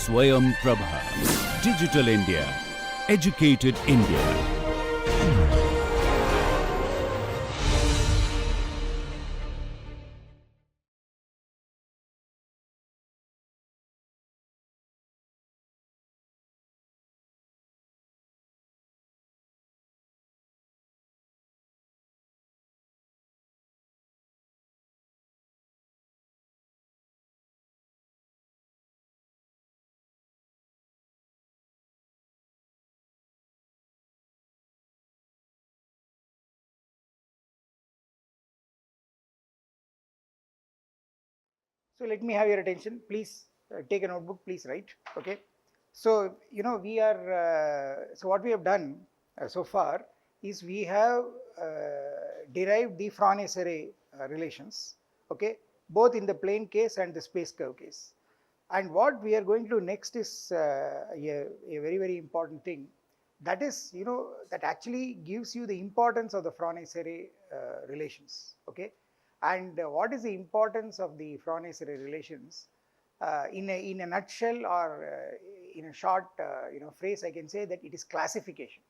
Swayam Prabha. Digital India. Educated India. So let me have your attention. Please take a notebook. Please write. Okay. So we are. So what we have done so far is we have derived the Frones array relations. Okay, both in the plane case and the space curve case. And what we are going to do next is a very important thing. That is, that actually gives you the importance of the Frones array relations. Okay. And what is the importance of the Frones array relations? In a nutshell, or in a short phrase, I can say that it is classification.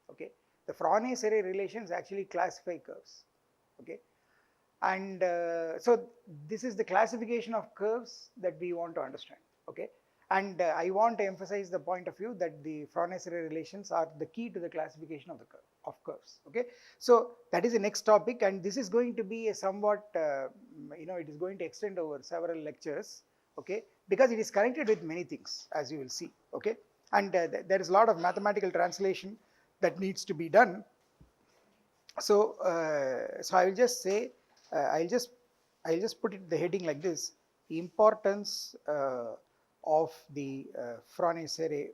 Okay, the Frones array relations actually classify curves. Okay, and so this is the classification of curves that we want to understand. Okay, and I want to emphasize the point of view that the Frones array relations are the key to the classification of the curves. Okay, so that is the next topic, and this is going to be a somewhat it is going to extend over several lectures. Okay, because it is connected with many things, as you will see. Okay, and there is a lot of mathematical translation that needs to be done. So I will just say I'll just put it the heading like this: importance of the Frones array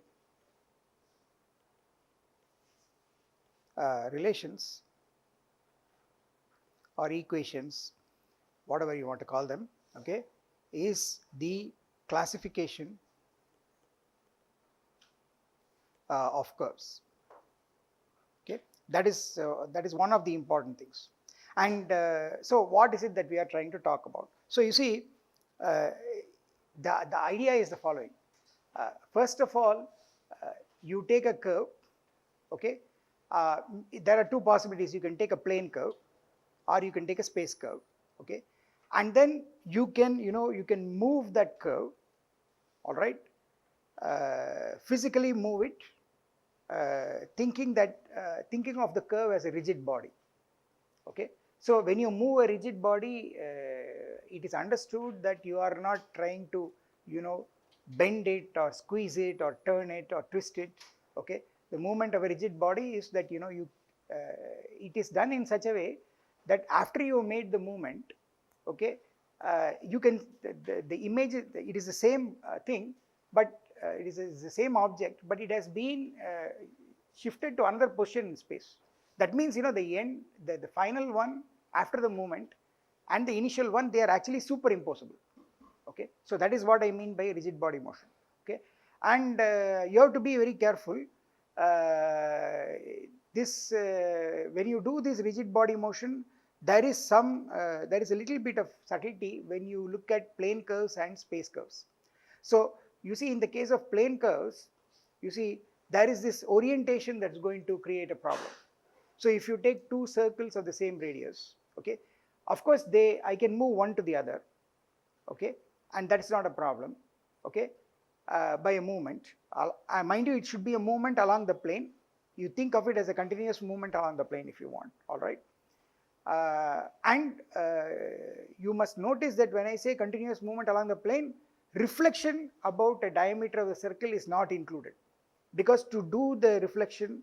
relations or equations, whatever you want to call them. Okay, is the classification of curves. Okay, that is one of the important things. And so what is it that we are trying to talk about? So you see, the idea is the following. First of all, you take a curve. Okay, there are two possibilities. You can take a plane curve, or you can take a space curve. Okay, and then you can you can move that curve. All right, physically move it, thinking of the curve as a rigid body. Okay, so when you move a rigid body, it is understood that you are not trying to bend it or squeeze it or turn it or twist it. Okay, the movement of a rigid body is that it is done in such a way that after you made the movement, okay, you can the image, it is the same thing, but it is the same object, but it has been shifted to another position in space. That means the final one after the movement and the initial one, they are actually superimposable. Okay, so that is what I mean by rigid body motion. Okay, and you have to be very careful. When you do this rigid body motion, there is a little bit of subtlety when you look at plane curves and space curves. So you see, in the case of plane curves, you see there is this orientation that's going to create a problem. So if you take two circles of the same radius, okay, of course I can move one to the other. Okay, and that's not a problem. Okay, by a movement. Mind you, it should be a movement along the plane. You think of it as a continuous movement along the plane if you want. All right. And you must notice that when I say continuous movement along the plane, reflection about a diameter of the circle is not included, because to do the reflection,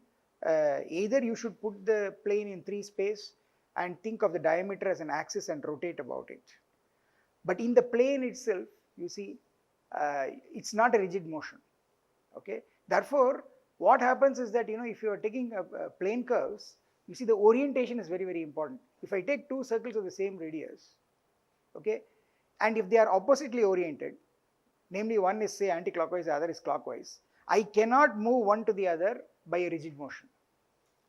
either you should put the plane in 3 space and think of the diameter as an axis and rotate about it. But in the plane itself, you see, it's not a rigid motion. Okay, therefore what happens is that if you are taking plane curves, you see the orientation is very important. If I take two circles of the same radius, okay, and if they are oppositely oriented, namely one is say anti-clockwise, the other is clockwise, I cannot move one to the other by a rigid motion.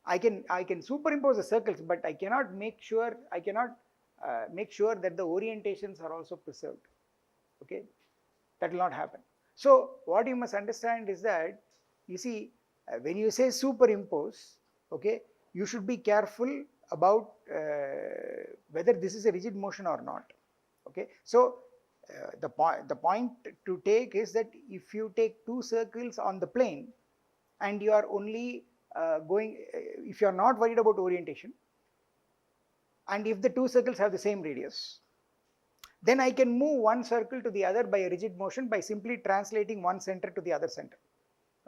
I can superimpose the circles, but I cannot make sure that the orientations are also preserved. Okay, that will not happen. So what you must understand is that, you see, when you say superimpose, okay, you should be careful about whether this is a rigid motion or not. Okay, so the point to take is that if you take two circles on the plane and you are only if you are not worried about orientation, and if the two circles have the same radius, then I can move one circle to the other by a rigid motion by simply translating one center to the other center.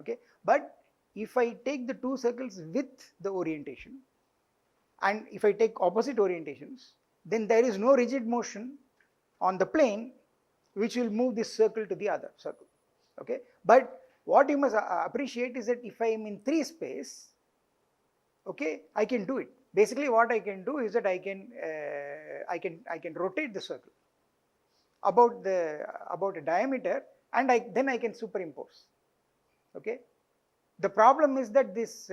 Okay, but if I take the two circles with the orientation and if I take opposite orientations, then there is no rigid motion on the plane which will move this circle to the other circle. Okay, but what you must appreciate is that if I am in 3 space, okay, I can do it. Basically what I can do is that I can rotate the circle about a diameter, and then I can superimpose. Okay, the problem is that this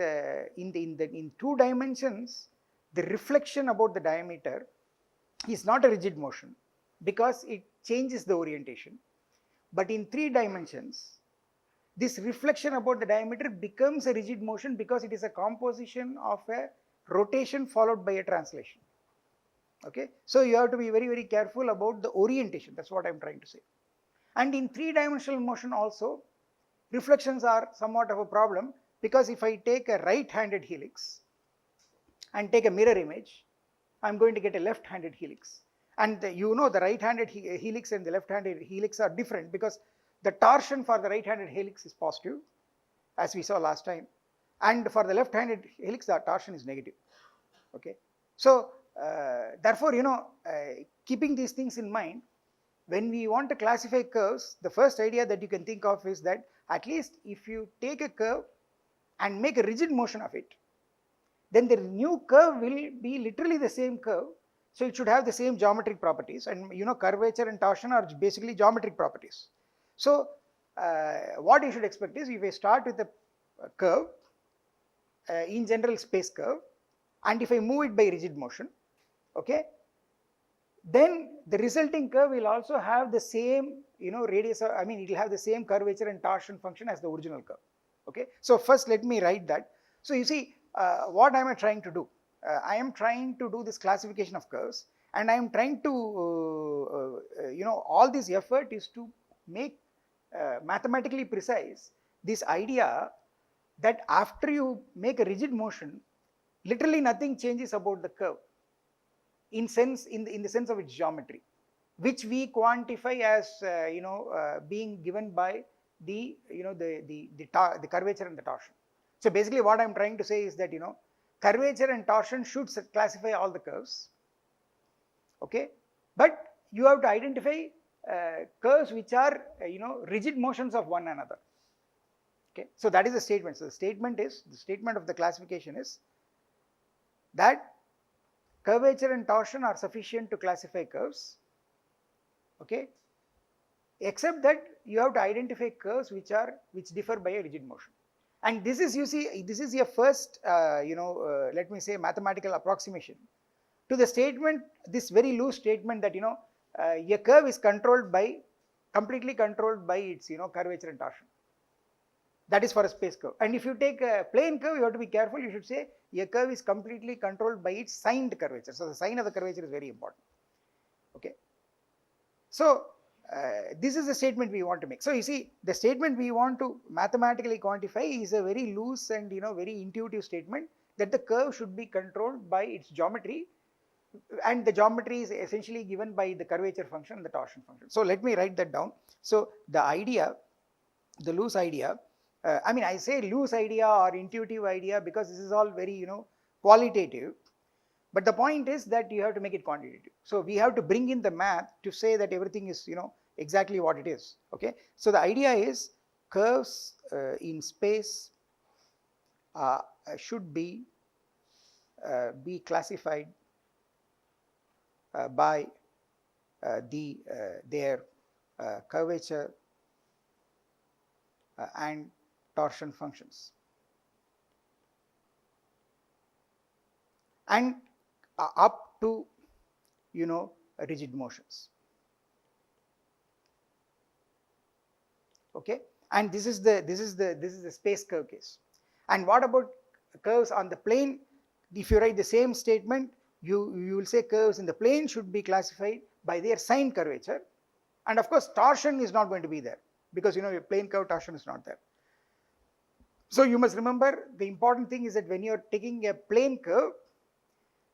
in 2 dimensions, the reflection about the diameter is not a rigid motion because it changes the orientation, but in 3 dimensions this reflection about the diameter becomes a rigid motion because it is a composition of a rotation followed by a translation. Okay, so you have to be very careful about the orientation. That's what I'm trying to say. And in 3-dimensional motion also, reflections are somewhat of a problem, because if I take a right-handed helix and take a mirror image, I'm going to get a left-handed helix. And you know, the right-handed helix and the left-handed helix are different because the torsion for the right-handed helix is positive, as we saw last time, and for the left-handed helix the torsion is negative. Okay, so therefore, you know, keeping these things in mind, when we want to classify curves, the first idea that you can think of is that at least if you take a curve and make a rigid motion of it, then the new curve will be literally the same curve. So it should have the same geometric properties, and you know, curvature and torsion are basically geometric properties. So what you should expect is, if I start with a curve, in general space curve, and if I move it by rigid motion, okay, then the resulting curve will also have the same, you know, radius, I mean, it will have the same curvature and torsion function as the original curve. Okay, so first let me write that. So you see, what am I trying to do? I am trying to do this classification of curves, and I am trying to, you know, all this effort is to make mathematically precise this idea that after you make a rigid motion, literally nothing changes about the curve in the sense of its geometry, which we quantify as you know, being given by the, you know, the curvature and the torsion. So basically what I'm trying to say is that, you know, curvature and torsion should classify all the curves. Okay, but you have to identify curves which are you know, rigid motions of one another. Okay, so that is the statement. So the statement of the classification is that curvature and torsion are sufficient to classify curves. Okay, except that you have to identify curves which differ by a rigid motion. And this is, you see, this is your first you know, let me say, mathematical approximation to the statement, this very loose statement that, you know, a curve is completely controlled by its, you know, curvature and torsion. That is for a space curve. And if you take a plane curve, you have to be careful. You should say a curve is completely controlled by its signed curvature. So the sign of the curvature is very important. Okay, so this is the statement we want to make. So you see, the statement we want to mathematically quantify is a very loose and, you know, very intuitive statement that the curve should be controlled by its geometry, and the geometry is essentially given by the curvature function and the torsion function. So let me write that down. So the idea, the loose idea, I mean, I say loose idea or intuitive idea because this is all very, you know, qualitative, but the point is that you have to make it quantitative. So we have to bring in the math to say that everything is, you know, exactly what it is. Okay, so the idea is curves in space should be classified by their curvature and torsion functions, and up to, you know, rigid motions. okay, and this is the space curve case. And what about curves on the plane? If you write the same statement, you will say curves in the plane should be classified by their sign curvature, and of course torsion is not going to be there, because you know your plane curve torsion is not there. So you must remember, the important thing is that when you are taking a plane curve,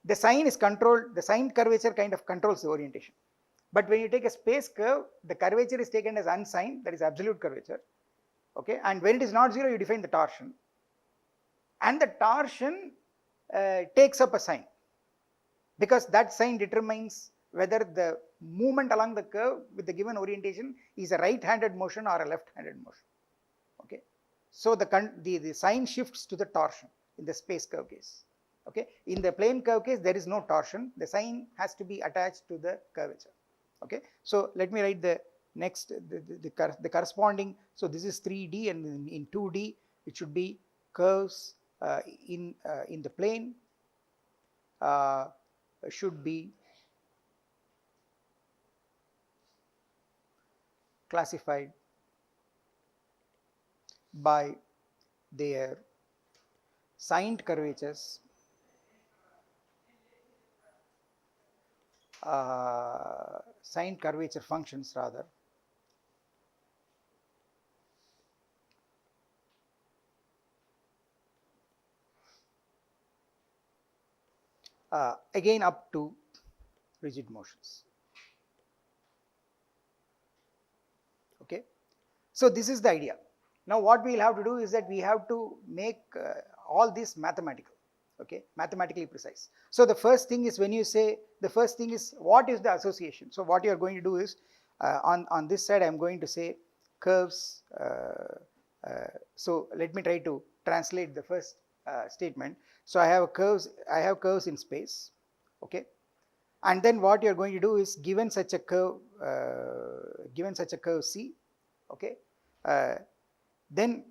the sign is controlled, the sign curvature kind of controls the orientation. But when you take a space curve, the curvature is taken as unsigned, that is absolute curvature, okay, and when it is not zero, you define the torsion, and the torsion takes up a sign, because that sign determines whether the movement along the curve with the given orientation is a right-handed motion or a left-handed motion, okay. So the sign shifts to the torsion in the space curve case, okay. In the plane curve case, there is no torsion, the sign has to be attached to the curvature, okay. So let me write the next, the corresponding, so this is 3D, and in 2D it should be curves in the plane should be classified by their signed curvatures, signed curvature functions rather, again up to rigid motions, okay. So this is the idea. Now what we will have to do is that we have to make all this mathematical, okay, mathematically precise. So the first thing is, when you say, the first thing is what is the association. So what you are going to do is, on this side I am going to say curves, so let me try to translate the first statement. So I have curves in space, okay, and then what you are going to do is, given such a curve C, okay, then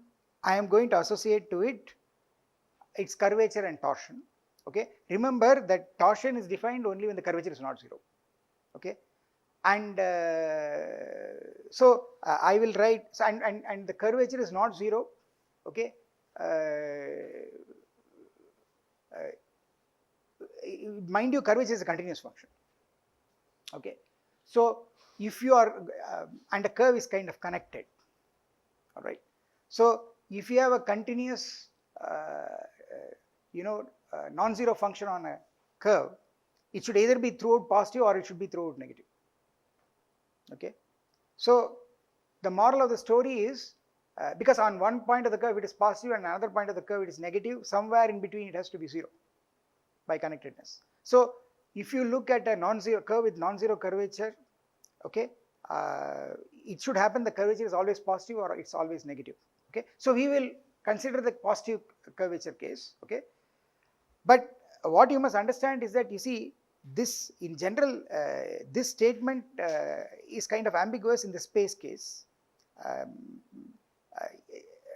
I am going to associate to it its curvature and torsion, okay. Remember that torsion is defined only when the curvature is not zero, okay, and so I will write, so and the curvature is not zero, okay. Mind you, curvature is a continuous function, okay. So if you are and the curve is kind of connected, all right. So if you have a continuous non-zero function on a curve, it should either be throughout positive or it should be throughout negative, okay. So the moral of the story is, because on one point of the curve it is positive and another point of the curve it is negative, somewhere in between it has to be zero by connectedness. So if you look at a non-zero curve with non-zero curvature, okay, it should happen the curvature is always positive or it's always negative, okay. So we will consider the positive curvature case, okay. But what you must understand is that, you see, this in general, this statement is kind of ambiguous in the space case.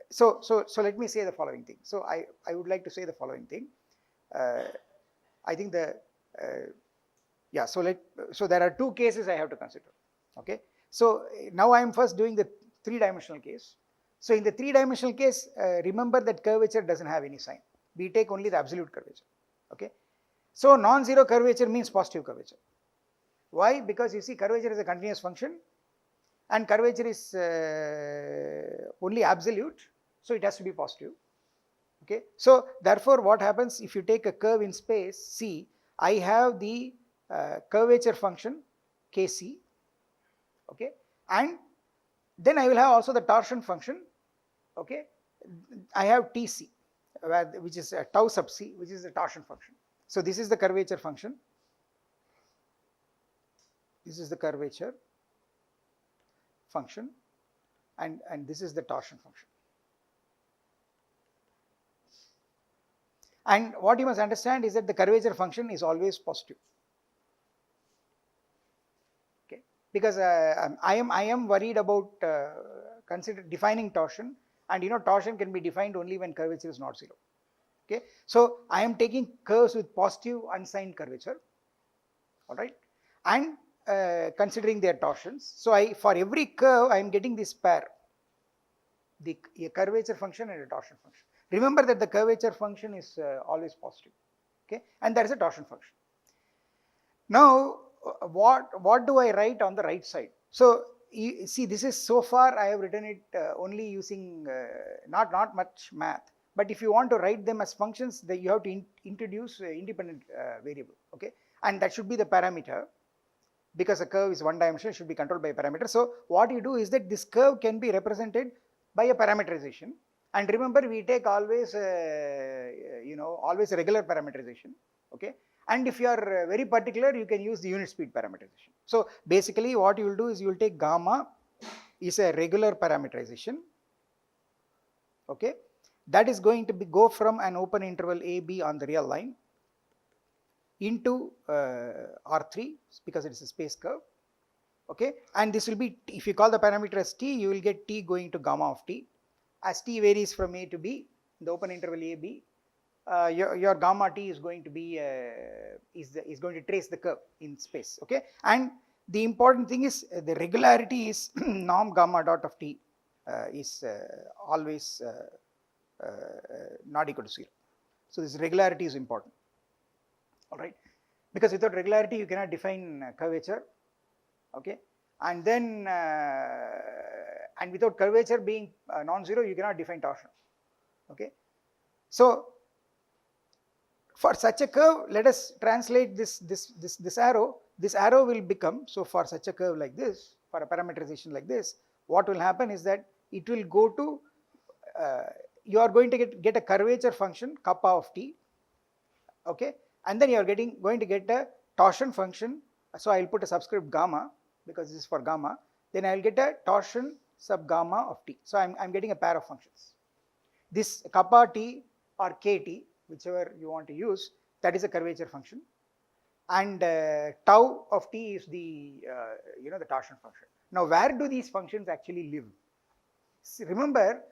So let me say the following thing. So I would like to say the following thing. I think so there are two cases I have to consider, okay. So now I am first doing the three-dimensional case. So in the three-dimensional case, remember that curvature doesn't have any sign. We take only the absolute curvature, okay. So non-zero curvature means positive curvature. Why? Because you see, curvature is a continuous function and curvature is only absolute, so it has to be positive, okay. So therefore what happens, if you take a curve in space C, I have the curvature function Kc, okay, and then I will have also the torsion function, okay. I have Tc, which is tau sub c, which is the torsion function. So this is the curvature function, this is the curvature function, and this is the torsion function. And what you must understand is that the curvature function is always positive, okay, because I am worried about defining torsion, and you know, torsion can be defined only when curvature is not zero, okay. So I am taking curves with positive unsigned curvature, all right, and considering their torsions. So for every curve I am getting this pair, a curvature function and a torsion function. Remember that the curvature function is always positive, okay, and there is a torsion function. Now, what do I write on the right side? So, you see, this is so far I have written it only using not much math. But if you want to write them as functions, then you have to introduce independent variable, okay, and that should be the parameter, because a curve is one dimensional, should be controlled by a parameter. So, what you do is that this curve can be represented by a parameterization, and remember we take always always a regular parameterization, okay. And if you are very particular, you can use the unit speed parameterization. So, basically what you will do is you will take gamma is a regular parameterization, okay, that is going to go from an open interval AB on the real line into R3, because it is a space curve, okay, and this will be, if you call the parameter as t, you will get t going to gamma of t. As t varies from A to B, the open interval AB, your gamma t is going to be is going to trace the curve in space, okay. And the important thing is the regularity is norm gamma dot of t is always not equal to 0. So, this regularity is important, all right, because without regularity you cannot define curvature, okay, and then and without curvature being non-zero, you cannot define torsion, okay. So, for such a curve, let us translate this arrow. This arrow will become, so for such a curve like this, for a parameterization like this, what will happen is that it will go to you are going to get a curvature function kappa of t, okay, and then you are going to get a torsion function. So, I will put a subscript gamma because this is for gamma, then I will get a torsion sub gamma of t. So, I am getting a pair of functions. This kappa t or kt, whichever you want to use, that is a curvature function, and tau of t is the the torsion function. Now, where do these functions actually live? See, remember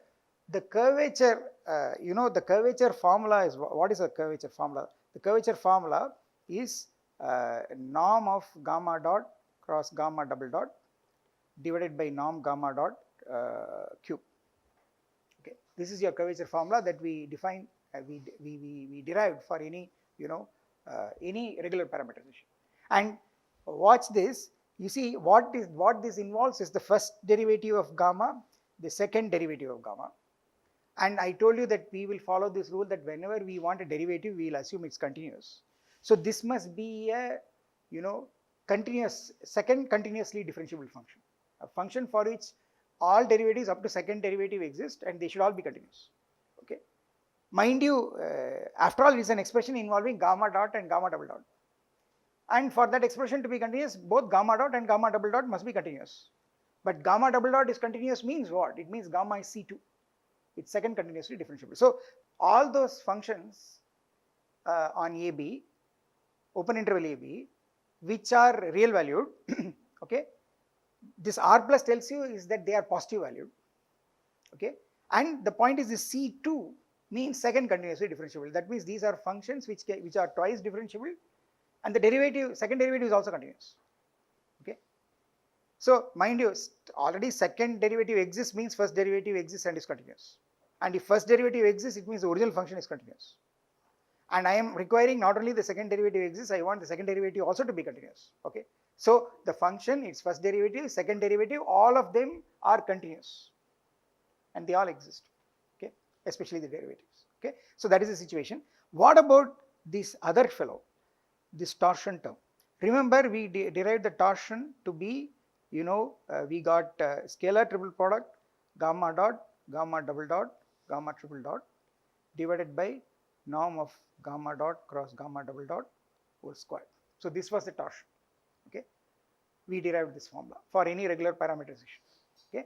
the curvature, the curvature formula is, what is a curvature formula? The curvature formula is norm of gamma dot cross gamma double dot divided by norm gamma dot cube. Okay, this is your curvature formula that we define, we derived for any any regular parameterization. And watch this. You see what this involves is the first derivative of gamma, the second derivative of gamma. And I told you that we will follow this rule that whenever we want a derivative, we will assume it's continuous. So, this must be a second continuously differentiable function, a function for which all derivatives up to second derivative exist and they should all be continuous, okay. Mind you, after all, it is an expression involving gamma dot and gamma double dot, and for that expression to be continuous, both gamma dot and gamma double dot must be continuous. But gamma double dot is continuous means what? It means gamma is C2. It's second continuously differentiable. So, all those functions on AB, open interval AB, which are real valued, okay, this R plus tells you is that they are positive valued, okay, and the point is this C2 means second continuously differentiable. That means these are functions which are twice differentiable, and the derivative, second derivative is also continuous, okay. So, mind you, already second derivative exists means first derivative exists and is continuous. And if first derivative exists, it means the original function is continuous. And I am requiring not only the second derivative exists, I want the second derivative also to be continuous, okay. So, the function, its first derivative, second derivative, all of them are continuous and they all exist, okay, especially the derivatives, okay. So, that is the situation. What about this other fellow, this torsion term? Remember, we derived the torsion to be, we got scalar triple product gamma dot, gamma double dot, gamma triple dot divided by norm of gamma dot cross gamma double dot whole square. So, this was the torsion, okay. We derived this formula for any regular parameterization, okay.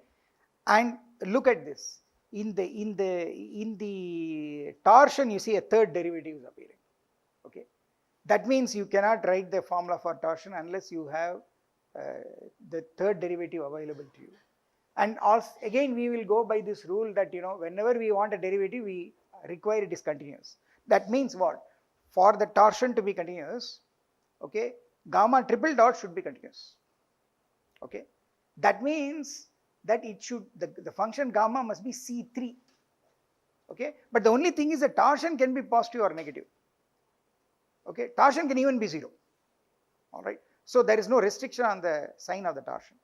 And look at this, in the torsion you see a third derivative is appearing, okay. That means you cannot write the formula for torsion unless you have the third derivative available to you. And also again we will go by this rule that whenever we want a derivative, we require it is continuous. That means what? For the torsion to be continuous, okay, gamma triple dot should be continuous, okay. That means that it should, the function gamma must be C3. Okay, but the only thing is the torsion can be positive or negative. Okay, torsion can even be 0. All right, so there is no restriction on the sign of the torsion.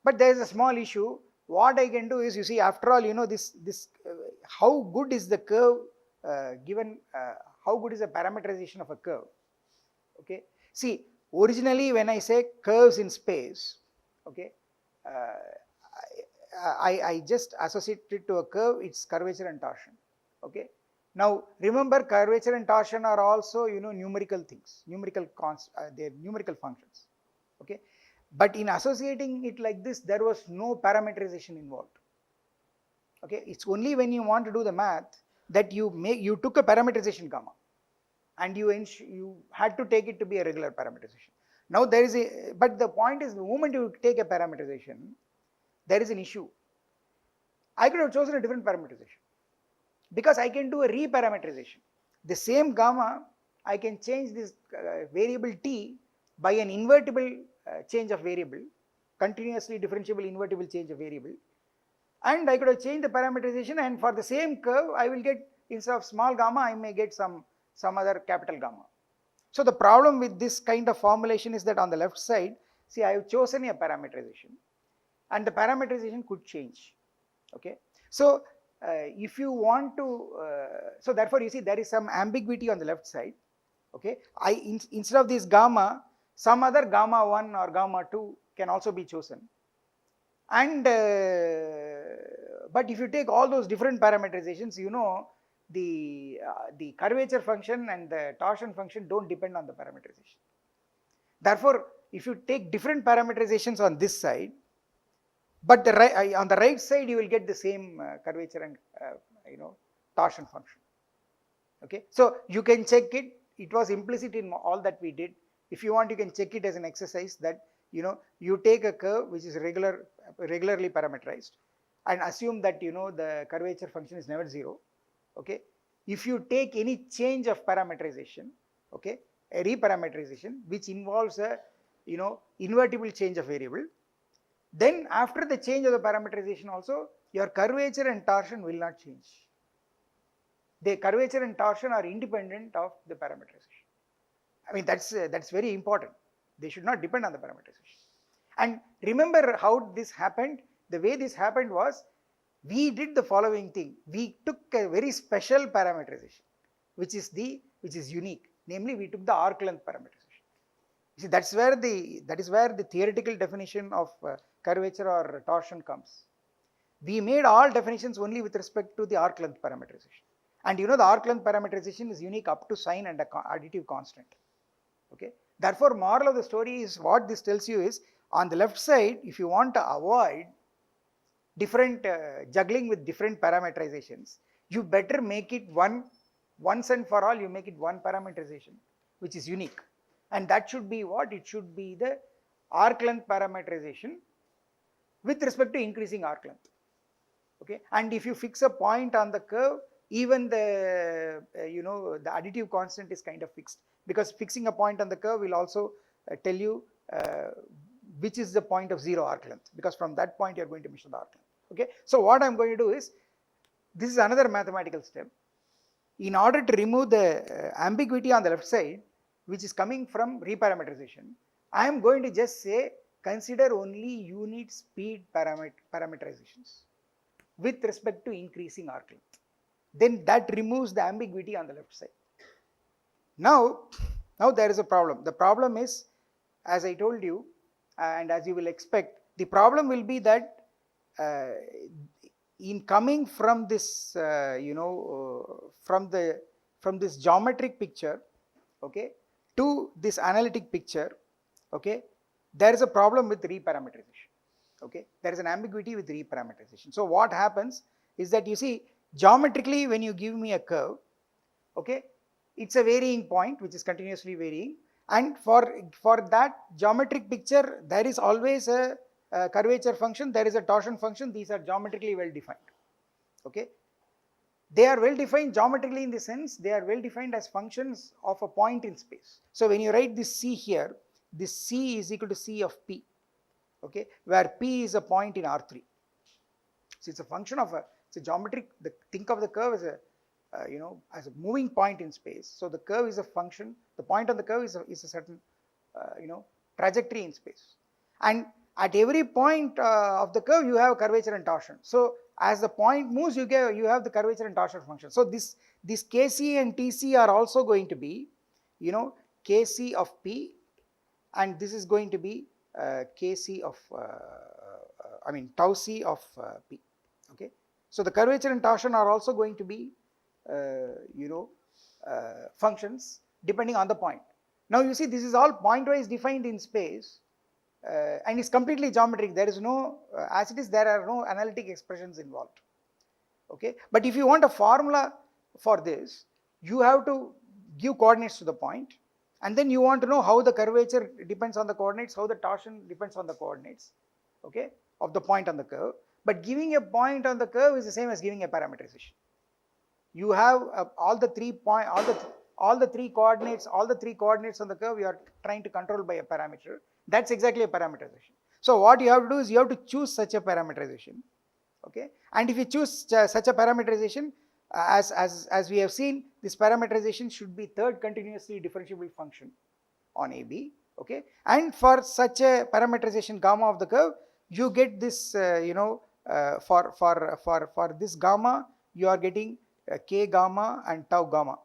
But there is a small issue. What I can do is, you see, after all, you know, this how good is the curve given, how good is the parameterization of a curve? Okay, see, originally when I say curves in space, okay, I just associate it to a curve, its curvature and torsion. Okay, now remember, curvature and torsion are also, you know, numerical things, numerical they're numerical functions. Okay, but in associating it like this, there was no parameterization involved. Okay, it's only when you want to do the math that you took a parameterization gamma, and you had to take it to be a regular parameterization. Now there is a, but the point is, the moment you take a parameterization, there is an issue. I could have chosen a different parameterization, because I can do a reparameterization. The same gamma, I can change this variable t by an invertible change of variable, continuously differentiable invertible change of variable, and I could have changed the parameterization, and for the same curve I will get, instead of small gamma, I may get some other capital gamma. So the problem with this kind of formulation is that on the left side, see, I have chosen a parameterization, and the parameterization could change. Okay, so if you want to, so therefore you see there is some ambiguity on the left side. Okay, instead of this gamma, some other gamma 1 or gamma 2 can also be chosen, and but if you take all those different parameterizations, you know, the curvature function and the torsion function don't depend on the parameterization. Therefore, if you take different parameterizations on this side, but on the right side you will get the same curvature and you know, torsion function. Okay, so you can check it. It was implicit in all that we did. If you want, you can check it as an exercise, that, you know, you take a curve which is regularly parameterized, and assume that, you know, the curvature function is never 0. Okay, if you take any change of parameterization, okay, a reparameterization which involves a, you know, invertible change of variable, then after the change of the parameterization also, your curvature and torsion will not change. The curvature and torsion are independent of the parameterization. I mean, that's very important. They should not depend on the parameterization. And remember how this happened. The way this happened was, we did the following thing. We took a very special parameterization, which is unique. Namely, we took the arc length parameterization. You see, that is where the theoretical definition of curvature or torsion comes. We made all definitions only with respect to the arc length parameterization. And you know, the arc length parameterization is unique up to sign and a additive constant. Okay, therefore, moral of the story is, what this tells you is, on the left side, if you want to avoid different juggling with different parameterizations, you better make it once and for all, you make it one parameterization which is unique, and that should be what? It should be the arc length parameterization with respect to increasing arc length. Okay, and if you fix a point on the curve, even the you know, the additive constant is kind of fixed, because fixing a point on the curve will also tell you which is the point of 0 arc length, because from that point you are going to measure the arc length. Okay, so what I am going to do is, this is another mathematical step. In order to remove the ambiguity on the left side, which is coming from reparameterization, I am going to just say, consider only unit speed parameterizations with respect to increasing arc length. Then that removes the ambiguity on the left side. Now there is a problem. The problem is, as I told you, and as you will expect, the problem will be that in coming from this, you know, from this geometric picture, okay, to this analytic picture, okay, there is a problem with reparameterization. Okay, there is an ambiguity with reparameterization. So what happens is that, you see, geometrically, when you give me a curve, okay, it's a varying point which is continuously varying, and for that geometric picture, there is always a curvature function, there is a torsion function. These are geometrically well defined. Okay, they are well defined geometrically in the sense they are well defined as functions of a point in space. So when you write this C here, this C is equal to C of P, okay, where P is a point in R3. So it's a function of it's a geometric, think of the curve as a, as a moving point in space. So the curve is a function, the point on the curve is a certain, trajectory in space. And at every point of the curve, you have curvature and torsion. So as the point moves, you have the curvature and torsion function. So this Kc and Tc are also going to be, Kc of P, and this is going to be Kc of, tau c of P. Okay. So the curvature and torsion are also going to be, functions depending on the point. Now you see, this is all point-wise defined in space, and it's completely geometric. There is no, as it is, there are no analytic expressions involved. Okay, but if you want a formula for this, you have to give coordinates to the point, and then you want to know how the curvature depends on the coordinates, how the torsion depends on the coordinates, okay, of the point on the curve. But giving a point on the curve is the same as giving a parameterization. You have all the three coordinates on the curve you are trying to control by a parameter. That's exactly a parameterization. So what you have to do is you have to choose such a parameterization. Okay, and if you choose such a parameterization, as we have seen, this parameterization should be third continuously differentiable function on AB. Okay, and for such a parameterization gamma of the curve, you get this, for this gamma, you are getting k gamma and tau gamma.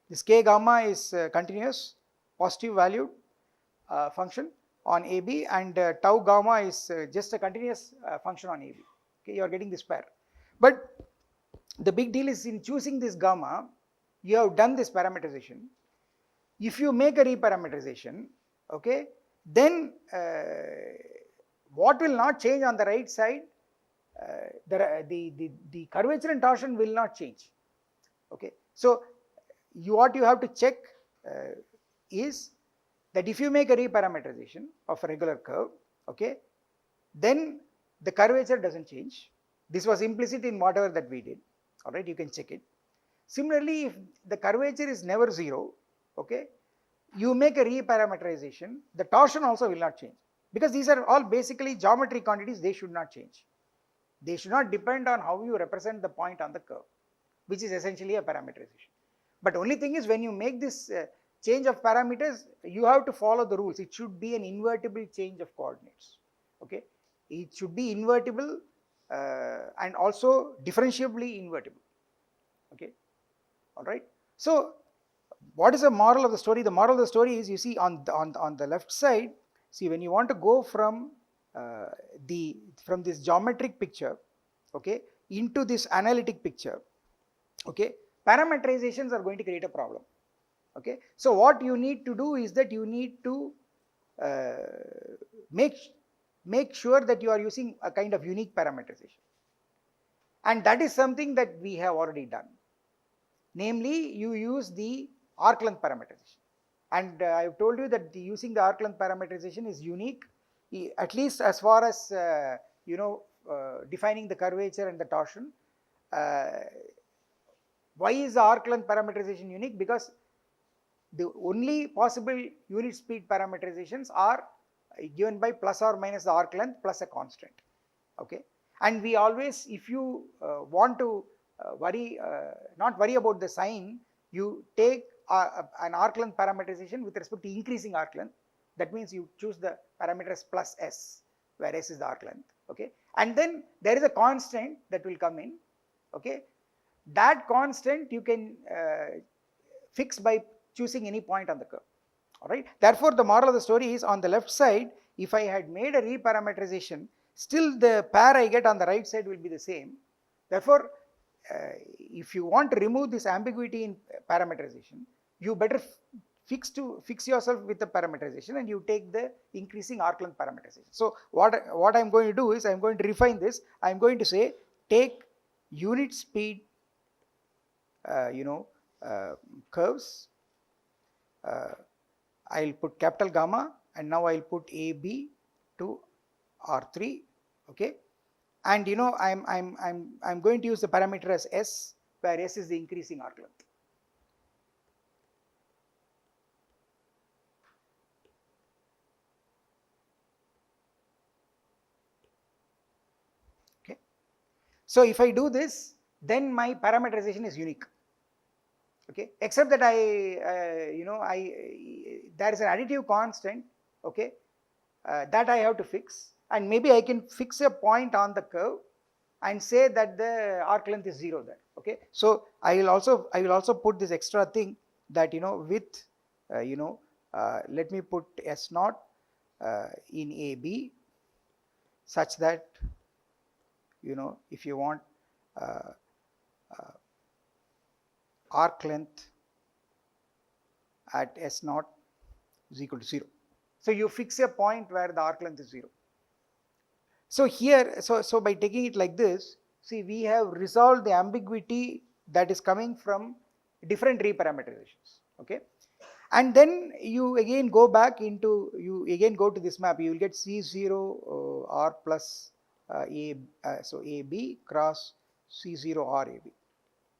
This k gamma is continuous, positive valued function on AB, and tau gamma is just a continuous function on AB. Okay, you are getting this pair. But the big deal is, in choosing this gamma, you have done this parameterization. If you make a reparameterization, okay, then what will not change on the right side, the curvature and torsion will not change. Okay, so what you have to check is that if you make a reparameterization of a regular curve, okay, then the curvature doesn't change. This was implicit in whatever that we did. All right, you can check it. Similarly, if the curvature is never 0, okay, you make a reparameterization, the torsion also will not change, because these are all basically geometric quantities. They should not change. They should not depend on how you represent the point on the curve, which is essentially a parameterization. But only thing is, when you make this change of parameters, you have to follow the rules. It should be an invertible change of coordinates. Okay, it should be invertible and also differentiably invertible. Okay, all right. So what is the moral of the story? The moral of the story is, you see, on the left side, see, when you want to go from this geometric picture, okay, into this analytic picture, okay, parameterizations are going to create a problem. Okay, so what you need to do is that you need to make sure that you are using a kind of unique parameterization, and that is something that we have already done. Namely, you use the arc length parameterization, and I have told you that using the arc length parameterization is unique, at least as far as defining the curvature and the torsion. Why is the arc length parameterization unique? Because the only possible unit speed parameterizations are given by plus or minus the arc length plus a constant. Okay, and we always, if you want to not worry about the sign, you take an arc length parameterization with respect to increasing arc length. That means you choose the parameters plus s, where s is the arc length. Okay, and then there is a constant that will come in. Okay, that constant you can fix by choosing any point on the curve. All right. Therefore, the moral of the story is, on the left side, if I had made a reparameterization, still the pair I get on the right side will be the same. Therefore, if you want to remove this ambiguity in parameterization, you better fix yourself with the parameterization, and you take the increasing arc length parameterization. So what I'm going to do is, I'm going to refine this. I'm going to say, take unit speed curves. I'll put capital gamma, and now I'll put AB to R3. Okay, and I'm going to use the parameter as S, where S is the increasing arc length. Okay, So if I do this, then my parameterization is unique. Okay, except that there is an additive constant, okay, that I have to fix, and maybe I can fix a point on the curve and say that the arc length is 0 there. Okay, so I will also put this extra thing that with let me put S naught in AB, such that if you want arc length at S naught is equal to 0. So you fix a point where the arc length is 0. So here, so by taking it like this, see, we have resolved the ambiguity that is coming from different reparameterizations. Okay, and then you again go to this map. You will get C0 R plus so AB cross C0 R AB.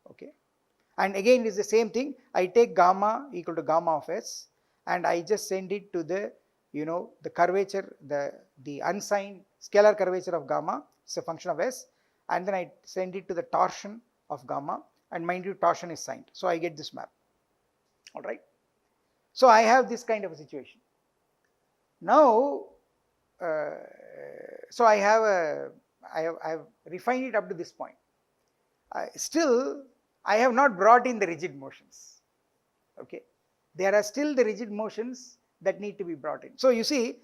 Okay, and again it is the same thing. I take gamma equal to gamma of S, and I just send it to the the curvature, the unsigned scalar curvature of gamma is a function of S, and then I send it to the torsion of gamma, and mind you, torsion is signed. So I get this map. All right. So I have this kind of a situation. Now, so I have refined it up to this point. Still, I have not brought in the rigid motions. Okay, there are still the rigid motions that need to be brought in. So you see,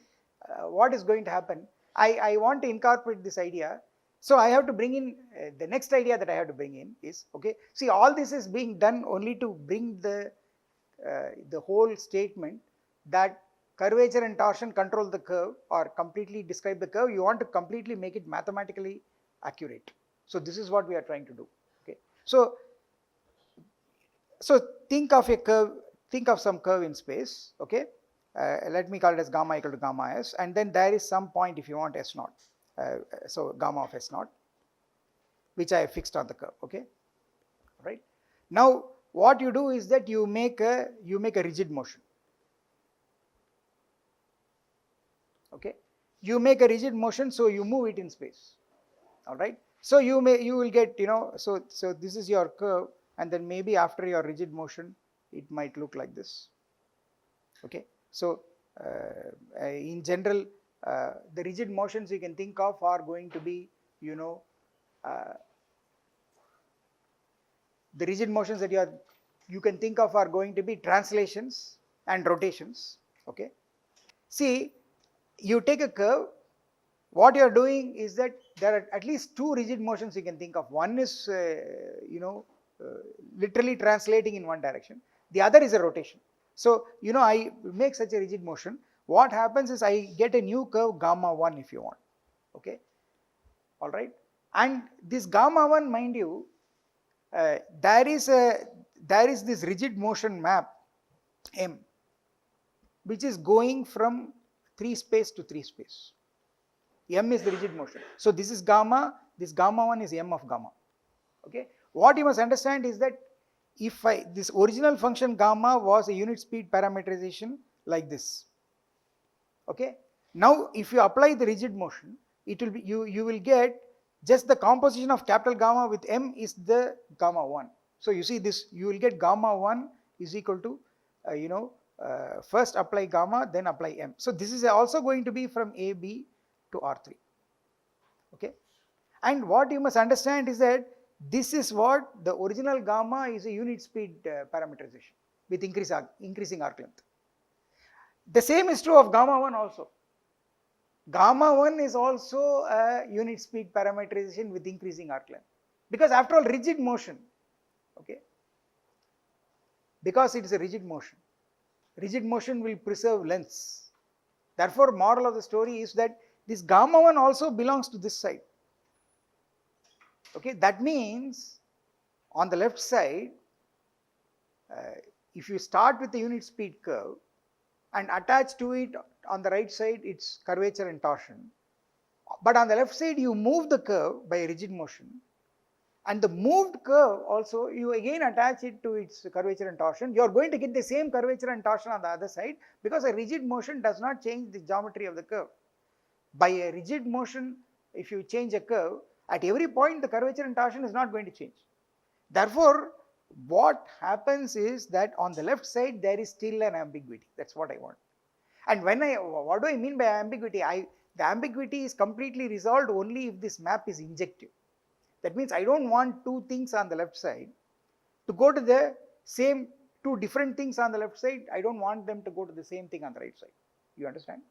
what is going to happen? I want to incorporate this idea. So I have to bring in the next idea that I have to bring in is, okay, see, all this is being done only to bring the whole statement that curvature and torsion control the curve or completely describe the curve. You want to completely make it mathematically accurate. So this is what we are trying to do. Okay, so think of a curve, think of some curve in space. Okay, let me call it as gamma equal to gamma S, and then there is some point, if you want, S naught, so gamma of S naught, which I have fixed on the curve. Okay, right. Now what you do is that you make a rigid motion. Okay, you make a rigid motion, so you move it in space. All right, so you will get, so this is your curve, and then maybe after your rigid motion it might look like this. Okay, so in general, the rigid motions you can think of are going to be, the rigid motions that you can think of are going to be translations and rotations. Okay, see, you take a curve. What you are doing is that there are at least two rigid motions you can think of. One is literally translating in one direction. The other is a rotation. So I make such a rigid motion. What happens is I get a new curve gamma 1, if you want. Okay, all right, and this gamma 1, mind you, there is this rigid motion map M, which is going from 3 space to 3 space. M is the rigid motion. So this is gamma, this gamma 1 is M of gamma. Okay, what you must understand is that if this original function gamma was a unit speed parameterization like this. Okay, now if you apply the rigid motion, it will be, you will get just the composition of capital gamma with M is the gamma 1. So you see this, you will get gamma 1 is equal to first apply gamma, then apply M. So this is also going to be from AB to R3. Okay, and what you must understand is that this is what the original gamma is, a unit speed parameterization with increasing arc length. The same is true of gamma 1 also. Gamma 1 is also a unit speed parameterization with increasing arc length, because after all, rigid motion. Okay, because it is a rigid motion will preserve lengths. Therefore, moral of the story is that this gamma 1 also belongs to this side. Okay, that means on the left side, if you start with the unit speed curve and attach to it on the right side its curvature and torsion, but on the left side you move the curve by a rigid motion, and the moved curve also you again attach it to its curvature and torsion, you are going to get the same curvature and torsion on the other side, because a rigid motion does not change the geometry of the curve. By a rigid motion, if you change a curve, At every point the curvature and torsion is not going to change. Therefore, what happens is that on the left side there is still an ambiguity. That's what I want. And what do I mean by ambiguity? The ambiguity is completely resolved only if this map is injective. That means I don't want two things on the left side to go to the same, two different things on the left side. I don't want them to go to the same thing on the right side. You understand?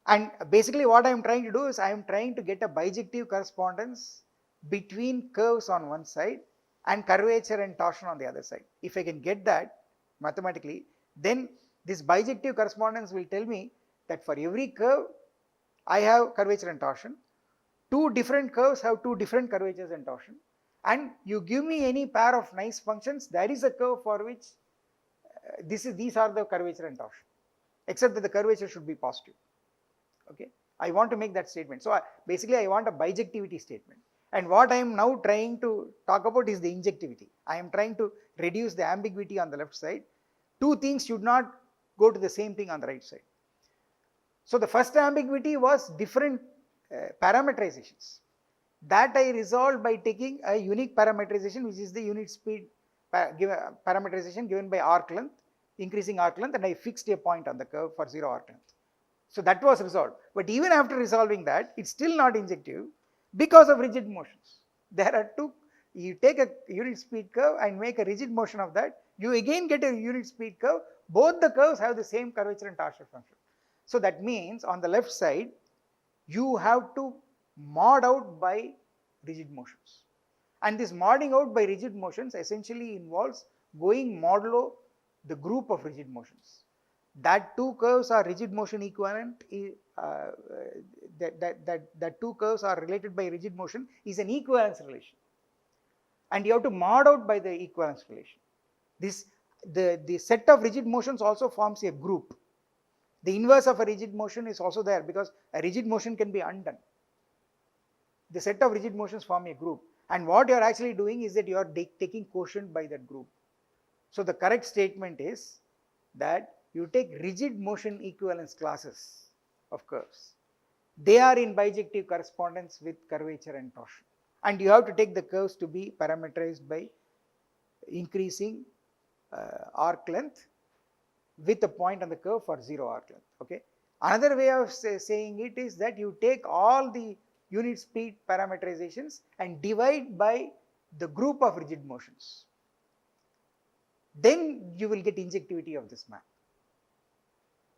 And basically what I am trying to do is I am trying to get a bijective correspondence between curves on one side and curvature and torsion on the other side. If I can get that mathematically, then this bijective correspondence will tell me that for every curve I have curvature and torsion. Two different curves have two different curvatures and torsion. And you give me any pair of nice functions, there is a curve for which these are the curvature and torsion, except that the curvature should be positive. Okay, I want to make that statement. So basically I want a bijectivity statement. And what I am now trying to talk about is the injectivity. I am trying to reduce the ambiguity on the left side. Two things should not go to the same thing on the right side. So the first ambiguity was different parameterizations. That I resolved by taking a unique parameterization, which is the unit speed parameterization given by arc length, increasing arc length, and I fixed a point on the curve for 0 arc length. So that was resolved. But even after resolving that, it's still not injective because of rigid motions. There are two, you take a unit speed curve and make a rigid motion of that, you again get a unit speed curve. Both the curves have the same curvature and torsion function. So that means on the left side, you have to mod out by rigid motions. And this modding out by rigid motions essentially involves going modulo the group of rigid motions. That two curves are rigid motion equivalent, that two curves are related by rigid motion is an equivalence relation. And you have to mod out by the equivalence relation. The set of rigid motions also forms a group. The inverse of a rigid motion is also there because a rigid motion can be undone. The set of rigid motions form a group. And what you are actually doing is that you are taking quotient by that group. So the correct statement is that you take rigid motion equivalence classes of curves. They are in bijective correspondence with curvature and torsion. And you have to take the curves to be parameterized by increasing arc length with a point on the curve for 0 arc length. Okay. Another way of saying it is that you take all the unit speed parameterizations and divide by the group of rigid motions. Then you will get injectivity of this map.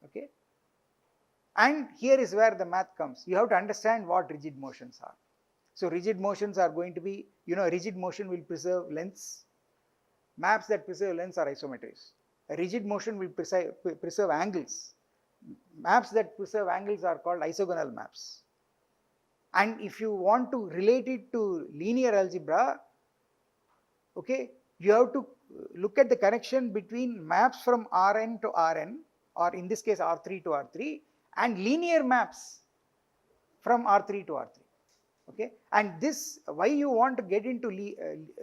Okay. And here is where the math comes. You have to understand what rigid motions are. So rigid motions are going to be, rigid motion will preserve lengths. Maps that preserve lengths are isometries. A rigid motion will preserve angles. Maps that preserve angles are called isogonal maps. And if you want to relate it to linear algebra, okay, you have to look at the connection between maps from Rn to Rn, or in this case R3 to R3, and linear maps from R3 to R3. Okay, and this, why you want to get into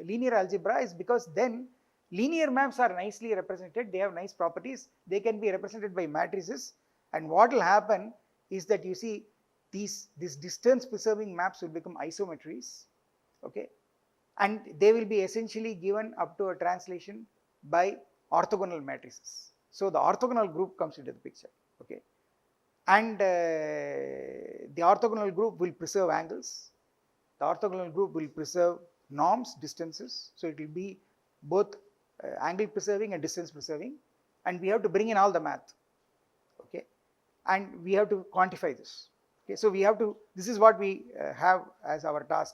linear algebra is because then linear maps are nicely represented, they have nice properties, they can be represented by matrices, and what will happen is that you see these distance preserving maps will become isometries, okay, and they will be essentially given up to a translation by orthogonal matrices. So the orthogonal group comes into the picture, okay, and the orthogonal group will preserve angles, the orthogonal group will preserve norms, distances, so it will be both angle preserving and distance preserving, and we have to bring in all the math, okay, and we have to quantify this. Okay, so we have to, this is what we have as our task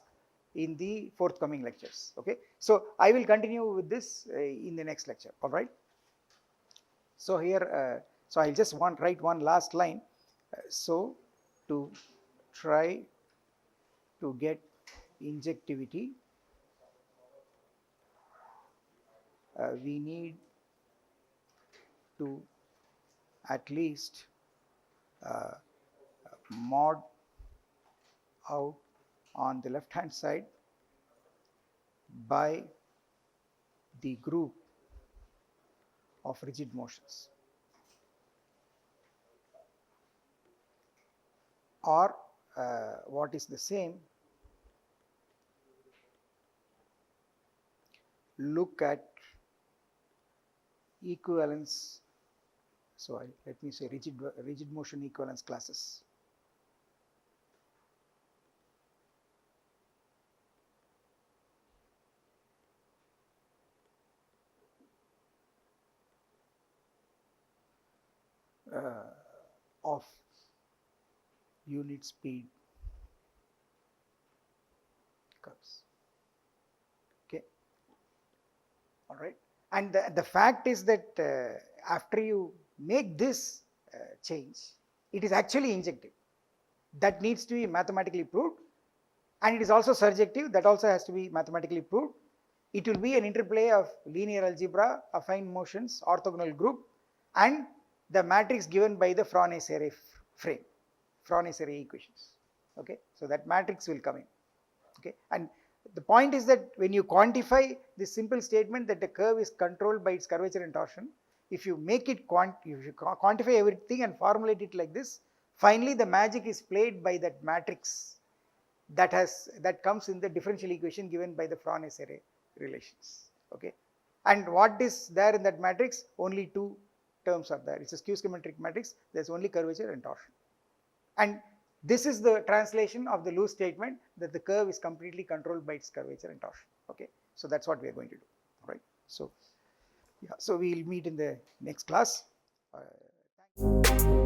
in the forthcoming lectures. Okay, so I will continue with this in the next lecture. All right. So here, so I'll just write one last line. So to try to get injectivity, we need to at least mod out on the left hand side by the group of rigid motions, or what is the same, look at equivalence. So let me say rigid motion equivalence classes. Of unit speed curves. Okay, all right. And the fact is that after you make this change, it is actually injective. That needs to be mathematically proved, and it is also surjective. That also has to be mathematically proved. It will be an interplay of linear algebra, affine motions, orthogonal group, and the matrix given by the Frohn's-Array frame, Frohn's-Array equations. Okay, so that matrix will come in. Okay, and the point is that when you quantify this simple statement that the curve is controlled by its curvature and torsion, if you make it if you quantify everything and formulate it like this, finally the magic is played by that matrix that comes in the differential equation given by the Frohn's-Array relations. Okay, and what is there in that matrix? Only two terms are there. It's a skew symmetric matrix. There's only curvature and torsion. And this is the translation of the loose statement that the curve is completely controlled by its curvature and torsion. Okay, so that's what we are going to do. All right. So yeah, so we will meet in the next class. Thank you.